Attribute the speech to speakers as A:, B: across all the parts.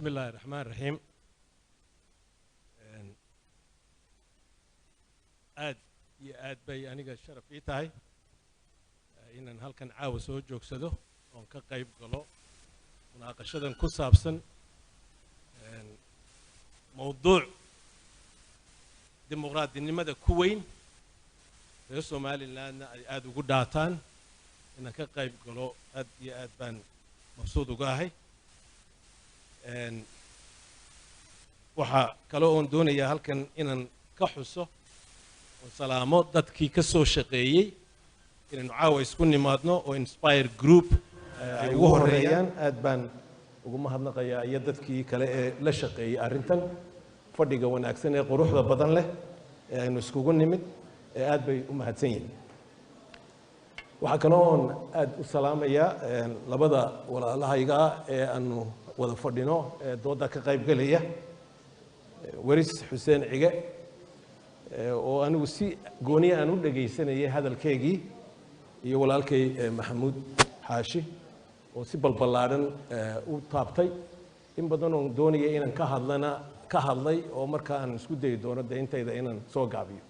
A: بسم الله الرحمن الرحيم aad iyo aad bay aniga sharaf ii tahay inaan halkan caawa soo joogsado oon ka qayb galo munaaqashadan ku saabsan mowduuc dimuqraadinimada ku weyn reer Somalilandna ay aad ugu dhaataan inaan ka qayb galo aad iyo aad baan mabsuud uga ahay waxa kale oon doonayaa halkan inaan ka xuso salaamo dadkii ka soo shaqeeyay inaynu caawa isku nimaadno oo Inspire Group ay ugu horeeyaan aad baan ugu mahadnaqayaa iyo dadkii kale ee la shaqeeyay arrintan fadhiga wanaagsan ee quruxda badan leh ee aynu iskugu nimid ee aad bay u mahadsan yihiin waxa kale oon aad u salaamayaa labada walaalahayga ee aanu wada fadhino ee dooda ka qayb galaya waris xuseen cige oo anigu si gooniya aan u dhageysanayay hadalkeegii iyo walaalkay maxamuud xaashi oo si balbalaaran u taabtay in badan oo doonaya inaan ka hadlay oo markaa aan isku dayi doono intayda inaan soo gaabiyo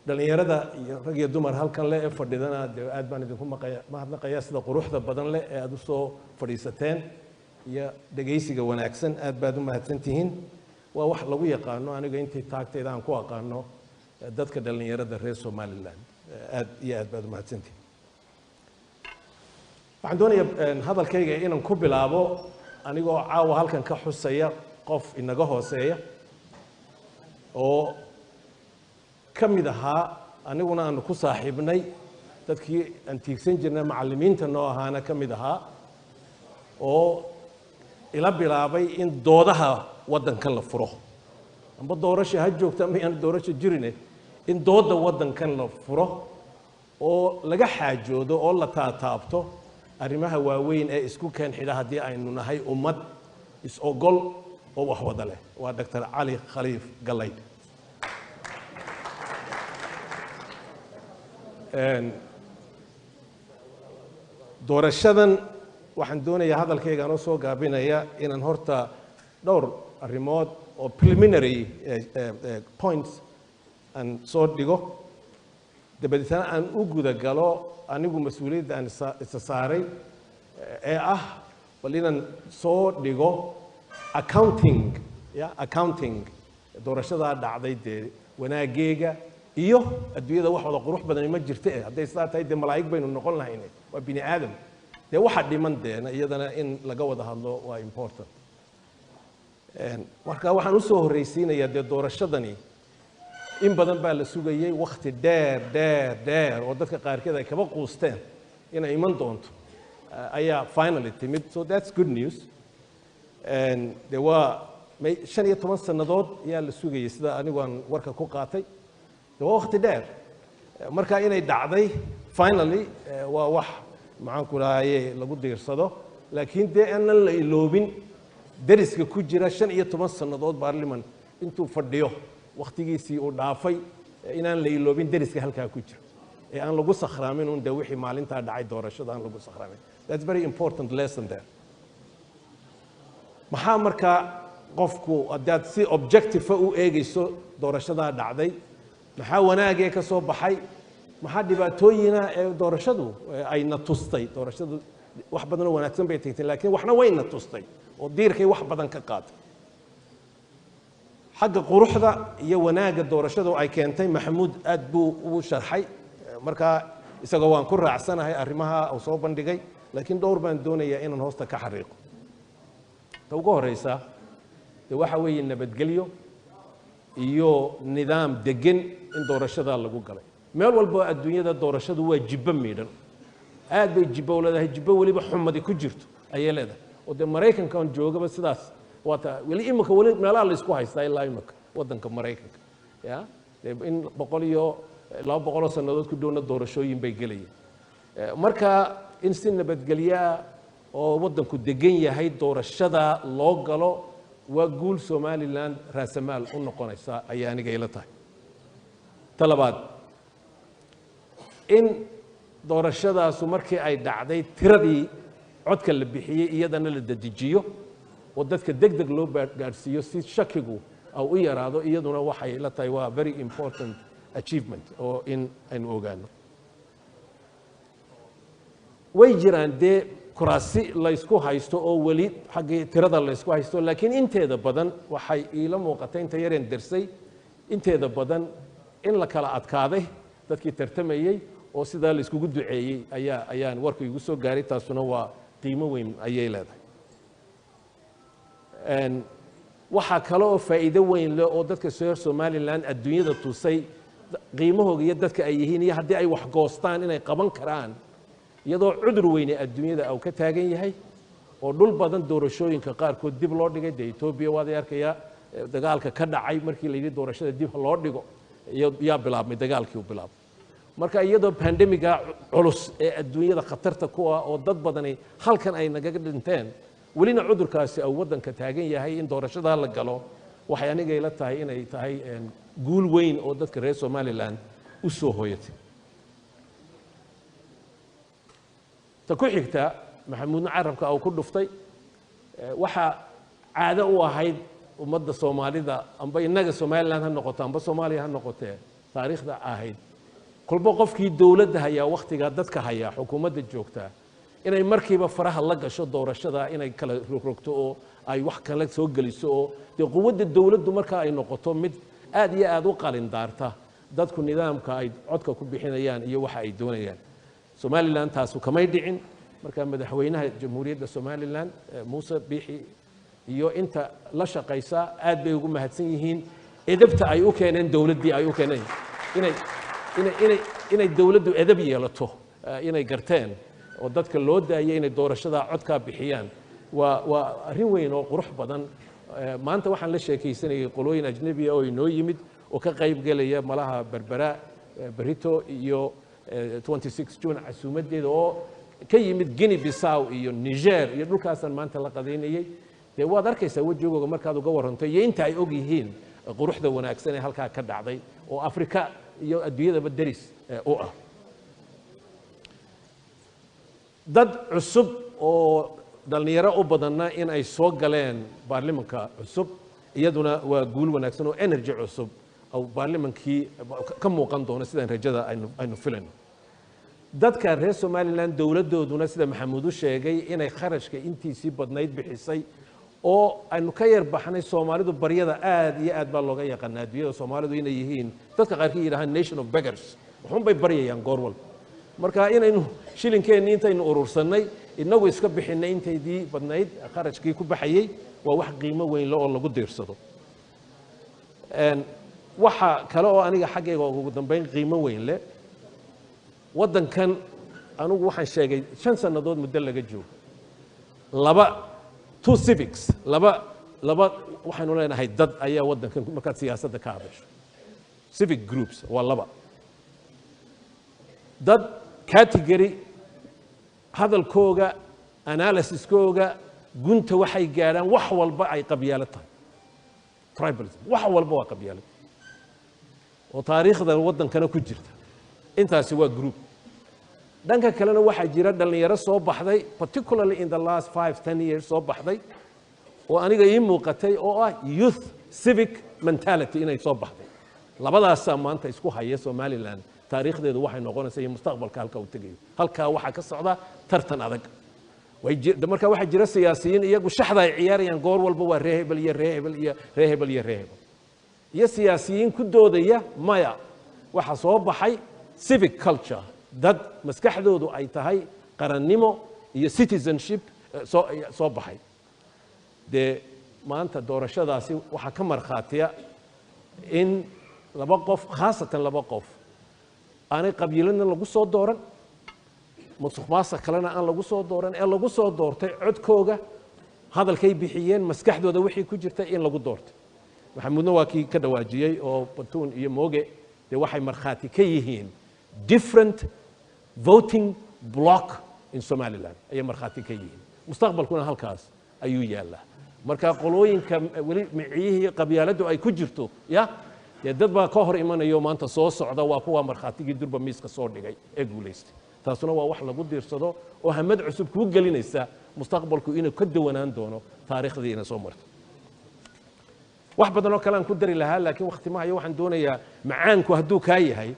A: dhalinyarada iyo rag iyo dumar halkan leh ee fadhidana aad baan idinku mahadnaqayaa sida quruxda badan leh ee aad u soo fadhiisateen iyo dhageysiga wanaagsan aad baad u mahadsantihiin waa wax lagu yaqaano aniga intii taagtayda aan ku aqaano dadka dhalinyarada reer Somaliland aad iyo aad baad u mahadsantihiin waxaan doonayaa hadalkayga inaan ku bilaabo anigoo caawa halkan ka xusaya qof inaga hooseeya oo ka mid ahaa aniguna aanu ku saaxiibnay dadkii aan tiigsan jirnay macallimiinta noo ahaana ka mid ahaa oo ila bilaabay in doodaha waddankan la furo amba doorasho ha joogto ama aan doorasho jirine in dooda waddankan la furo oo laga xaajoodo oo la taataabto arrimaha waaweyn ee isku keen xidha haddii aynu nahay ummad is-ogol oo wax wada leh waa Dr. Cali Khaliif Galayd doorashadan waxaan doonayaa hadalkayga anoo soo gaabinaya inaan horta dhowr arrimood oo preliminary points aan soo dhigo dabadeetna aan u guda galo anigu mas'uuliyadda aan isa saaray ee ah bal inaan soo dhigo accounting doorashadaa dhacday dee wanaageega iyo adduunyada wax wada qurux badan ma jirto hadday sidaa tahay dee malaa'ig baynu noqon lahayn waa bini aadam dee waxa dhiman deena iyadana in laga wada hadlo waa important marka waxaan u soo horeysiinayaa dee doorashadani in badan baa la sugayay waqti dheer oo dadka qaarkeed ay kaba quusteen inay iman doonto ayaa finally timid so that's good news dee waa 15 sannadood ayaa la sugayay sida anigu aan warka ku qaatay dee waa waqti dheer marka inay dhacday finally waa wax maxaan ku lahaayay lagu diirsado laakiin dee aanan la iloobin dariska ku jira 15 sannadood baarliman intuu fadhiyo waqtigiisii uu dhaafay inaan la iloobin dariska halkaa ku jira ee aan lagu sakhraamin un dee wixii maalintaa dhacay doorashada aan lagu sakhraamin that's very important lesson there maxaa markaa qofku haddaad si objective u eegayso doorashadaa dhacday maxaa wanaagee ka soo baxay maxaa dhibaatooyina ee doorashadu ayna tustay doorashadu wax badan oo wanaagsan bay tagtay laakiin waxna wayna tustay oo diirkay wax badan ka qaatay xagga quruxda iyo wanaaga doorashadu ay keentay maxamuud aad buu u sharxay marka isagoo waan ku raacsanahay arrimaha uu soo bandhigay laakiin dhowr baan doonayaa inaan hoosta ka xariiqo ta ugu horeysa dee waxa weeye nabadgelyo iyo nidaam degan in doorashada lagu galay meel walba adduunyada doorashadu waa jibba miidhan aad bay jibba leedahay jibba waliba xumadi ku jirto ayay leedahay oo dee maraykanka aan joogaba sidaas waata wali imika wali meelaha la isku haystaa ilaa imika waddanka maraykanka ya in 100 iyo 200 sannadood ku dhowna doorashooyin bay gelayeen marka in si nabadgelya oo waddanku degan yahay doorashada loo galo waa guul Somaliland raasamaal u noqonaysa ayaa aniga ila tahay talabaad in doorashadaasu markii ay dhacday tiradii codka la bixiyey iyadana la dedejiyo oo dadka degdeg loo gaarsiiyo si shakigu u yaraado iyaduna waxay la tahay waa very important achievement oo in aynu ogaano way jiraan dee kuraasi la isku haysto oo weli xaggii tirada la isku haysto laakiin inteeda badan waxay iila muuqatay inta yareen darsay inteeda badan in la kala adkaaday dadkii tartamayey oo sidaa la iskugu duceeyey ayaan warku igu soo gaaray taasuna waa qiimo weyn ayay leedahay waxaa kale oo faa'iido weyn leh oo dadka reer Somaliland adduunyada tusay qiimahooda iyo dadka ay yihiin iyo haddii ay wax goostaan inay qaban karaan iyadoo cudur weyne adduunyada uu ka taagan yahay oo dhul badan doorashooyinka qaarkood dib loo dhigay de Ethiopia waad arkayaa dagaalka ka dhacay markii la yiri doorashada dib loo dhigo yaa bilaabmay dagaalkii uu bilaabay marka iyadoo pandemiga culus ee adduunyada khatarta ku ah oo dad badan halkan ay naga dhinteen welina cudurkaasi uu wadanka taagan yahay in doorashada la galo waxay aniga ila tahay inay tahay guul weyn oo dadka reer Somaliland u soo hooyatay ta ku xigta maxamuud carabka oo ku dhuftay waxa caado u ahayd ummadda Soomaalida amba inaga Somaliland ha noqoto amba Soomaaliya ha noqotee taariikhda ahayd kulba qofkii dawladda haya waqtiga dadka haya xukuumadda joogta inay markiiba faraha la gasho doorashada inay kala rogto oo ay wax kale soo galiso oo quwadda dawladdu marka ay noqoto mid aad iyo aad u qalin daarta dadku nidaamka ay codka ku bixinayaan iyo waxa ay doonayaan Somaliland taasu kamay dhicin marka madaxweynaha jamhuuriyadda Somaliland Muuse Biixi iyo inta la shaqaysa aad bay ugu mahadsan yihiin edabta ay u keeneen dawladdii ay u keeneen inay dawladdu edab yeelato inay garteen oo dadka loo daayay inay doorashada codka bixiyaan waa arrin weyn oo qurux badan maanta waxaan la sheekaysanayay qolooyin ajnabi ah oo inoo yimid oo ka qayb galaya malaha Berbera Barito iyo 26 June casuumadeeda oo ka yimid Guinea Bissau iyo Niger iyo dhulkaasan maanta la qadeynayay dee waad arkaysaa wajigooda markaad uga waranto iyo inta ay og yihiin quruxda wanaagsan ee halkaa ka dhacday oo Afrika iyo adduunyadaba daris u ah dad cusub oo dhalinyaro u badanna in ay soo galeen baarlamaanka cusub iyaduna waa guul wanaagsan oo energy cusub oo baarlamaankii ka muuqan doona sidaan rajada aynu filayno dadka reer Somaliland dawladooduna sida maxamuud u sheegay inay kharashka intiisii badnayd bixisay oo aynu ka yar baxnay Soomaalidu baryada aad iyo aad baa looga yaqaan adduunyada Soomaalidu inay yihiin dadka qaarkii yiraahdaan nation of beggars waxun bay baryayaan goor walba marka inaynu shilinkeen intaynu urursanay inagu iska bixinay intaydii badnayd kharashkii ku baxayay waa wax qiimo weyn leh oo lagu diirsado waxa kale oo aniga xaggayga ugu dambeyn qiimo weyn leh wadankan anigu waxaan sheegay 5 sanadood muddo laga joogo two civics laba waxaanu leenahay dad ayaa wadankan marka siyaasadda ka hadasho civic groups waa laba dad category hadalkooga analysiskooga gunta waxay gaaraan wax walba ay qabyaalad tahay tribalism wax walba waa qabyaalad oo taariikhda wadankana ku jirta intaasi waa group dhanka kalena waxa jira dhalinyaro soo baxday particularly in the last 5-10 years soo baxday oo aniga ii muuqatay oo ah youth civic mentality inay soo baxday labadaas maanta isku haya Somaliland taariikhdeedu waxay noqonaysaa iyo mustaqbalka halka uu tagayo halka waxa ka socda tartan adag marka waxa jira siyaasiyiin iyagu shaxda ay ciyaarayaan goor walba waa reehebel iyo siyaasiyiin ku doodaya maya waxa soo baxay civic culture dad maskaxdoodu ay tahay qarannimo iyo citizenship soo baxay de maanta doorashadaasi waxa ka marxaatiya in laba qof khaasatan laba qof aanay qabiilana lagu soo dooran musuqmaasuq kalena aan lagu soo dooran ee lagu soo doortay codkooga hadalkay bixiyeen maskaxdooda wixii ku jirtay in lagu doortay maxamuudna waa kii ka dhawaajiyay oo Batuun iyo Mooge de waxay marxaati ka yihiin different voting block in Somaliland ay marxaati ka yihiin mustaqbalkuna halkaas ayuu yaalaa marka qolooyinka wali miciyihii qabyaaladu ay ku jirto dad baa ka hor imanayo maanta soo socda waa kuwa marxaatigii durba miiska soo dhigay ee guuleystay
B: taasuna waa wax lagu diirsado oo hamad cusub kuu gelinaysa mustaqbalku inuu ka dawanaan doono taariikhdii ina soo marto wax badan oo kale aan ku dari lahaa laakiin waqti ma hayo waxaan doonayaa macaanku hadduu kaa yahay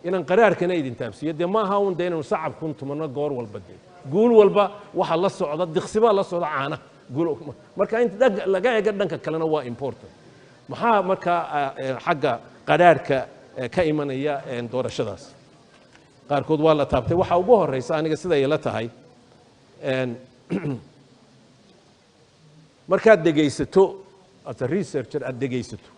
B: inaan qaraarkana idin taabsiiyo dee ma aha un dee inaynu sacabkun tumano goor walba dee guul walba waxa la socda diqsibaa la socda caana marka inta laga eega dhanka kalena waa important maxaa markaa xagga qaraarka ka imanaya doorashadaas qaarkood waa la taabtay waxa ugu horeysa aniga sida ay la tahay markaad dhegaysato as a researcher aad dhegaysato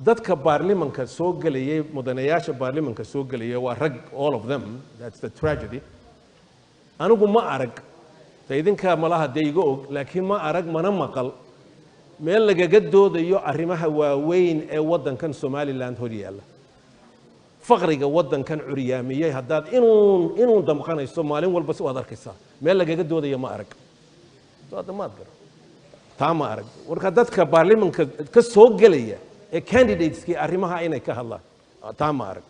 B: dadka baarlimanka soo gelayay mudanayaasha baarlimanka soo gelayay waa rag all of them that's the tragedy anigu ma arag idinka malaha dee iga og laakiin ma arag mana maqal meel lagaga doodayo arrimaha waaweyn ee waddankan somaliland hor yaalla faqriga waddankan curyaamiyey haddaad inuu damqanayso maalin walba si waad arkaysaa meel lagaga doodayo ma arag hadda maad garo taa ma arag marka dadka baarlimanka ka soo gelaya ee candidateskii arrimaha inay ka hadlaan taa ma arag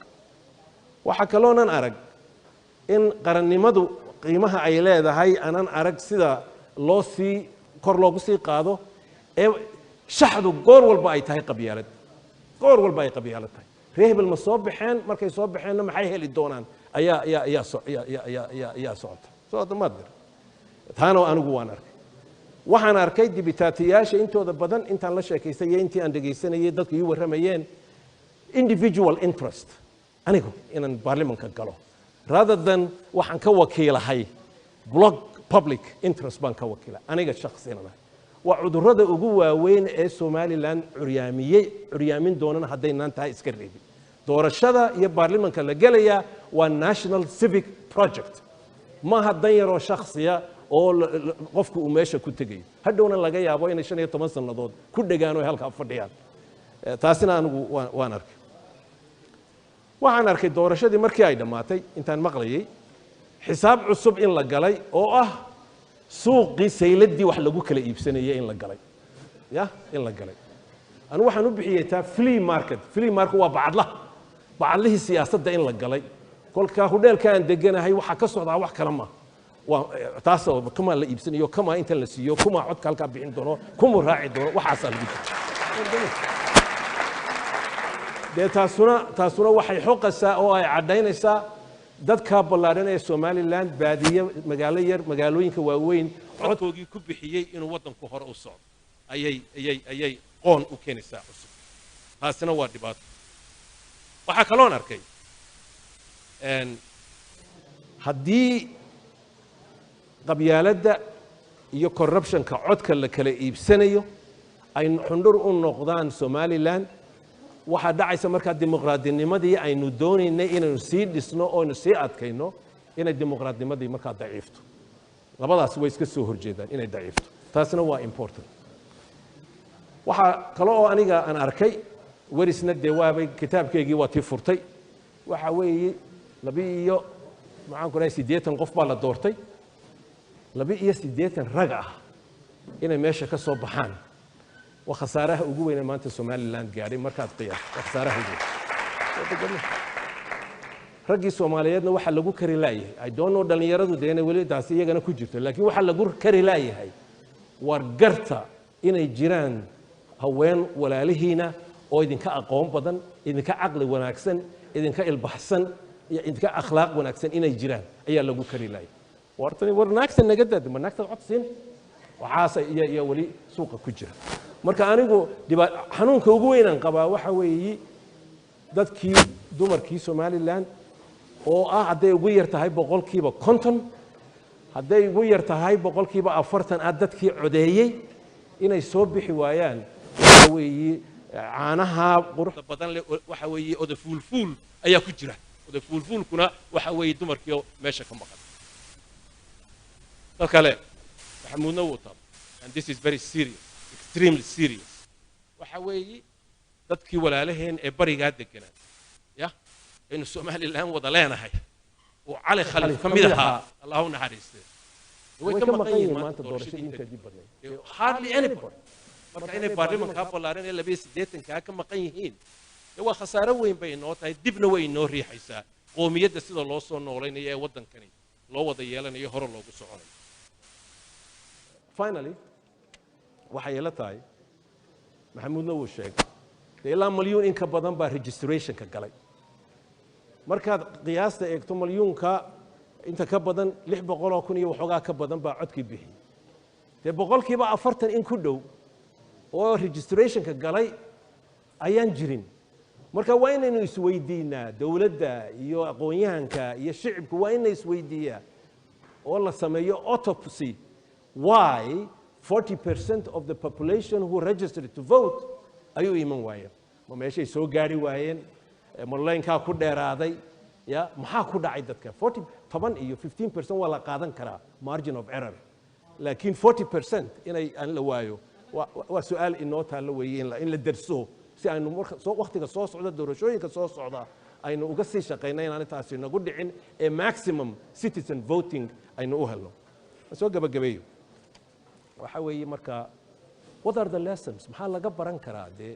B: waxaa kaloonan arag in qarannimadu qiimaha ay leedahay aanan arag sida loo sii kor loogu sii qaado ee shaxdu goor walba ay tahay qabyaalad goor walba ay qabyaalad tahay reer hebel ma soo baxeen markay soo baxeenna maxay heli doonaan ayaa socota soo damaad gar taana anigu waan arkay waxaan arkay dibitaatiyaasha intooda badan intaan la sheekaystay iyo intii aan dhegaysanayay dadku ii warramayeen individual interest anigu inaan baarlimanka galo rather than waxaan ka wakiilahay block public interest baan ka wakiila aniga shakhsiyan waa cudurrada ugu waaweyn ee Somaliland curyaamin doonana haddaynaan tahay iska reebin doorashada iyo baarlimanka la gelaya waa national civic project ma haddan yaroo shakhsiya oo qofku uu meesha ku tegayo hadhowna laga yaabo inay 15 sannadood ku dhagaan oo halka fadhiyaan taasina anigu waan arkay waxaan arkay doorashadii markii ay dhamaatay intaan maqlayay xisaab cusub in la galay oo ah suuqii sayladii wax lagu kala iibsanayay in la galay in la galay anu waxaan u bixiyay taa flea market waa bacadlihii siyaasadda in la galay kolka hudheelka aan deganahay waxa ka socdaa wax kala ma taas oo kuma la iibsanayo kuma inta la siiyo kuma codka halka bixin doono kuma raaci doono waxaas lagu de taasuna waxay xoqaysaa oo ay cadaynaysaa dadka ballaaran ee Somaliland baadiye magaalooyinka waaweyn codkoogii ku bixiyay inuu waddanku hore u socdo ayay qoon u keenaysaa cusub taasina waa dhibaato waxa kaloon arkay haddii qabyaaladda iyo corruptionka codka la kala iibsanayo ay xundhur u noqdaan Somaliland waxa dhacaysa marka dimuqraadinimadii aynu doonaynay inaynu sii dhisno oo aynu sii adkayno inay dimuqraadnimadii marka daciifto labadaas way iska soo horjeedaan inay daciifto taasina waa important waxa kale oo aniga aan arkay warisna deewaabay kitaabkeygii waa tii furtay waxa weeye 8 qof baa la doortay 8 rag ah inay meesha ka soo baxaan وخسارها ugu weyn maanta Somaliland gaaray markaad qiyaas khasaraha ugu ragii Soomaaliyeedna waxa lagu kari laayahay I don't know dhalinyaradu deena wali taas iyagana ku jirto laakiin waxa lagu kari laayahay war garta inay jiraan haween walaalihiina oo idinka aqoon badan idinka aqli wanaagsan idinka ilbaxsan iyo idinka akhlaaq wanaagsan inay jiraan ayaa lagu kari laayahay wartani war naagtan naga dad ma naagtan codsin waxaas iyo wali suuqa ku jira marka anigu xanuunka ugu weyn aan qabaa waxa weeye dadkii dumarkii Somaliland oo hadday ugu yar tahay 50% hadday ugu yar tahay 40% dadkii codeeyay inay soo bixi waayaan waxa weeye caanaha quruxda badan leh waxa weeye oda fuulfuul ayaa ku jira oda fuulfuulkuna waxa weeye dumarkii meesha ka maqan kale waxa muudna wata and this is very serious extremely serious waxa weeye dadkii walaalaheen ee bariga deganaa in Somaliland wada leenahay oo cali khalif kamid ahaa Allahu naxariistay way ka maqan yihiin maanta doorashadii inta dib badnay hardly anybody marka inay baarlimanka ballaaran ee 28 ka maqan yihiin waa khasaaro weyn bay noo tahay dibna way noo riixaysaa
A: qoomiyadda sida loo soo noolaynayo ee waddankani loo wada yeelanayo hore loogu soconayo.
B: Finally, waxay ila tahay maxamuudna wuu sheegay ilaa milyuun in ka badan baa registrationka galay. markaad qiyaasta eegto milyuunka inta ka badan 600,000 iyo waxoogaa ka badan baa codkii bixiyay. dee boqolkiiba 40 in ku dhow oo registrationka galay ayaan jirin. marka waa inaynu isweydiinaa dawladda iyo aqoon-yahanka iyo shicibku waa inay isweydiiyaa oo la sameeyo autopsy why 40% of the population who registered to vote ayuu iman waayeen. ma meeshay soo gaari waayeen ma laynkaa ku dheeraaday ya maxaa ku dhacay dadka 10 iyo 15% waa la qaadan karaa margin of error laakiin 40% inay aan la waayo waa su'aal inoo taalo weeyeen in la darso si aynu waqtiga soo socda doorashooyinka soo socda aynu uga sii shaqeynaa inaan taasi nagu dhicin ee maximum citizen voting aynu u helno. soo gabagabeeyo waxa weeye marka what are the lessons maxaa laga baran karaa dee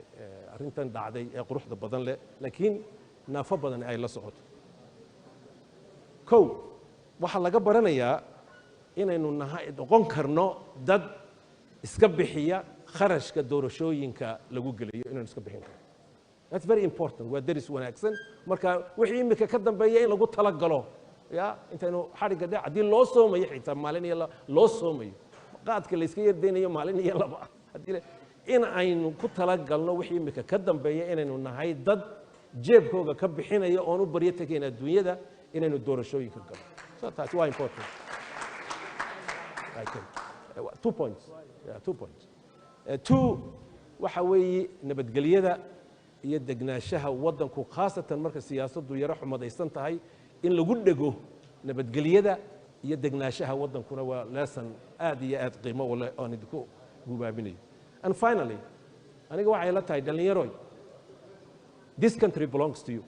B: arrintan dhacday ee quruxda badan leh laakiin naafo badan ay la socoto. kow waxaa laga baranayaa inaynu noqon karno dad iska bixiya kharashka doorashooyinka lagu geliyo inaynu iska bixin karno. That's very important. waa daris wanaagsan marka wixii imika ka dambeeya in lagu talagalo ya intaynu xariga dhe haddii loo soomayo xitaa maalin iyo loo soomayo qaadka la iska yardeynayo maalin iyo laba in aynu ku talagalno wixii imika ka dambeeya inaynu nahay dad jeebkooga ka bixinaya oon u baryo tegayn adduunyada inaynu doorashooyinka galno. So taasi waa important. 2 points. Yeah, 2 points. 2 waxa weeye nabadgelyada iyo degnaanshaha waddanku khaasatan marka siyaasaddu yaro xumadaysan tahay in lagu dhego nabadgelyada iyo degnaanshaha waddankuna waa lesson aad iyo aad qiimo u leh oo idinku gubaabinayo. And finally aniga waxay la tahay dhalinyaroy this country belongs to you.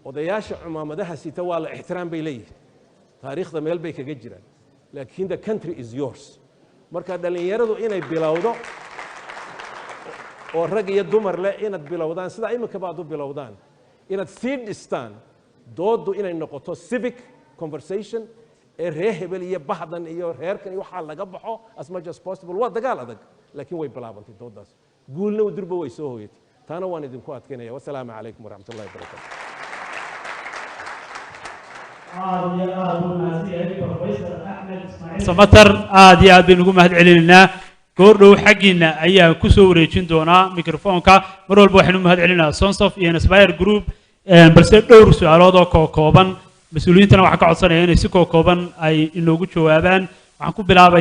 B: odayaasha cumaamadaha sita waa la ixtiraam bay leeyihiin taariikhda meel bay kaga jiraan laakiin the country is yours. marka dhalinyaradu inay bilowdo oo rag iyo dumar leh inaad bilowdaan sida iminka baad u bilowdaan inaad sii dhistaan dooddu inay noqoto civic conversation ee reer hebel iyo bahdan iyo reerkan iyo waxaa laga baxo as much as possible. waa dagaal adag laakiin way bilaabantay dooddaas guulna durba way soo hooyatay taana waan idinku adkaynaya. wasalaamu calaykum waraxmatullahi wabarakaatu.
C: samatar aad iyo aad baynu ugu mahad celinaynaa. goordhow xaggiina ayaan ku soo wareejin doonaa mikrofoonka. mar walba waxaynu mahad celinaa Sonsof iyo Inspire Group balse dhowr su'aalood oo kooban mas-uuliyiintana waxaan ka codsanaya inay si kooban ay inoogu jawaabaan. waxaan ku bilaabay